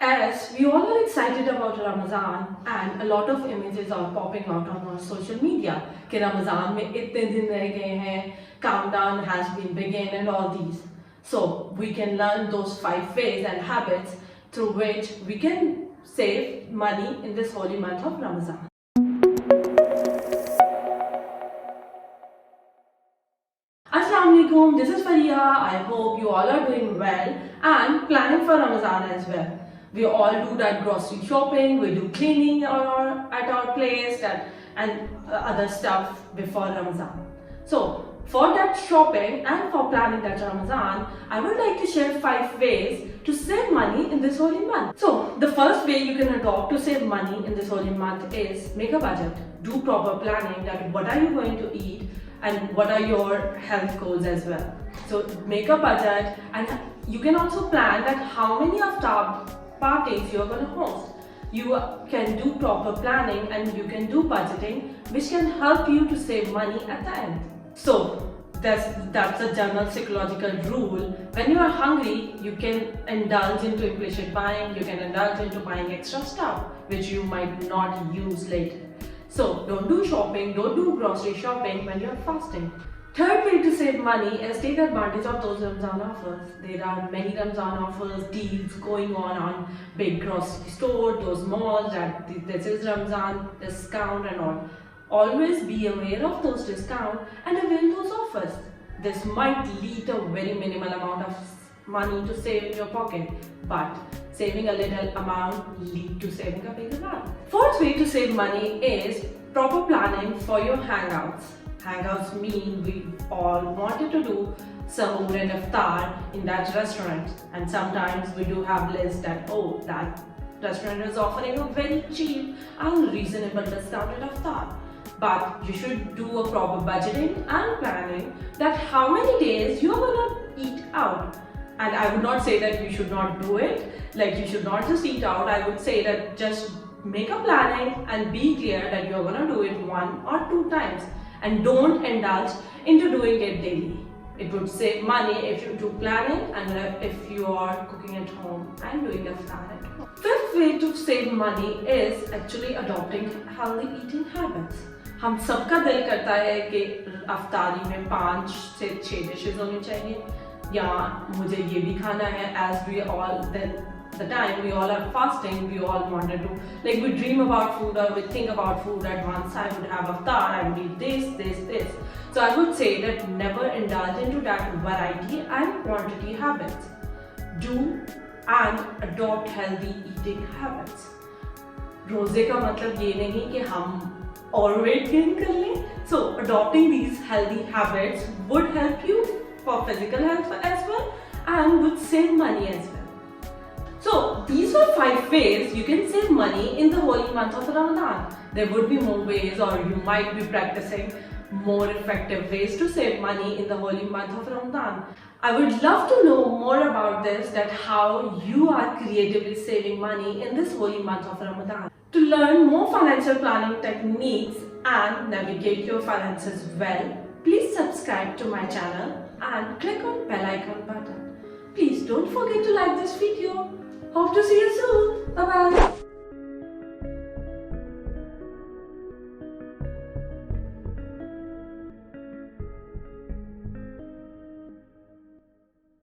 As we all are excited about Ramadan and a lot of images are popping out on our social media कि Ramadan में इतने दिन रह गए हैं, countdown has been begun and all these. So we can learn those 5 ways and habits through which we can save money in this holy month of Ramadan. Assalamualaikum, this is Faria. I hope you all are doing well and planning for Ramadan as well. We all do that grocery shopping, we do cleaning at our place and other stuff before Ramadan. So for that shopping and for planning that Ramadan, I would like to share 5 ways to save money in this holy month. So the first way you can adopt to save money in this holy month is make a budget. Do proper planning that what are you going to eat and what are your health goals as well. So make a budget, and you can also plan that how many Aftar parties you are going to host. You can do proper planning and you can do budgeting, which can help you to save money at the end. So that's a general psychological rule. When you are hungry, you can indulge into impulsive buying, you can indulge into buying extra stuff which you might not use later. So don't do shopping, don't do grocery shopping when you are fasting. Third way to save money is take advantage of those Ramadan offers. There are many Ramadan offers, deals going on big grocery store, those malls that this is Ramadan discount and all. Always be aware of those discounts and avail those offers. This might lead to a very minimal amount of money to save in your pocket, but saving a little amount lead to saving a big amount. Fourth way to save money is proper planning for your hangouts. Hangouts mean we all wanted to do Sahoor and Aftar in that restaurant, and sometimes we do have lists that that restaurant is offering a very cheap and reasonable discounted Aftar. But you should do a proper budgeting and planning that how many days you are gonna eat out. And I would not say that you should not do it, like you should not just eat out. I would say that just make a planning and be clear that you're gonna do it 1 or 2 times. And don't indulge into doing it daily. It would save money if you do planning and if you are cooking at home and doing Aftar at home. Fifth way to save money is actually adopting healthy eating habits. हम सबका दिल करता है कि अफ्तारी में 5 से 6 dishes होनी चाहिए, या मुझे ये भी खाना है. As we all the time we all are fasting, we all wanted to, like, we dream about food or we think about food at once. I would have Aftar, I would eat this. So I would say that never indulge into that variety and quantity habits. Do and adopt healthy eating habits. रोजे का मतलब ये नहीं कि हम और weight gain कर लें. So adopting these healthy habits would help you for physical health as well and would save money as well. So these were 5 ways you can save money in the holy month of Ramadan. There would be more ways, or you might be practicing more effective ways to save money in the holy month of Ramadan. I would love to know more about this, that how you are creatively saving money in this holy month of Ramadan. To learn more financial planning techniques and navigate your finances well, please subscribe to my channel and click on bell icon button. Please don't forget to like this video. Hope to see you soon. Bye bye.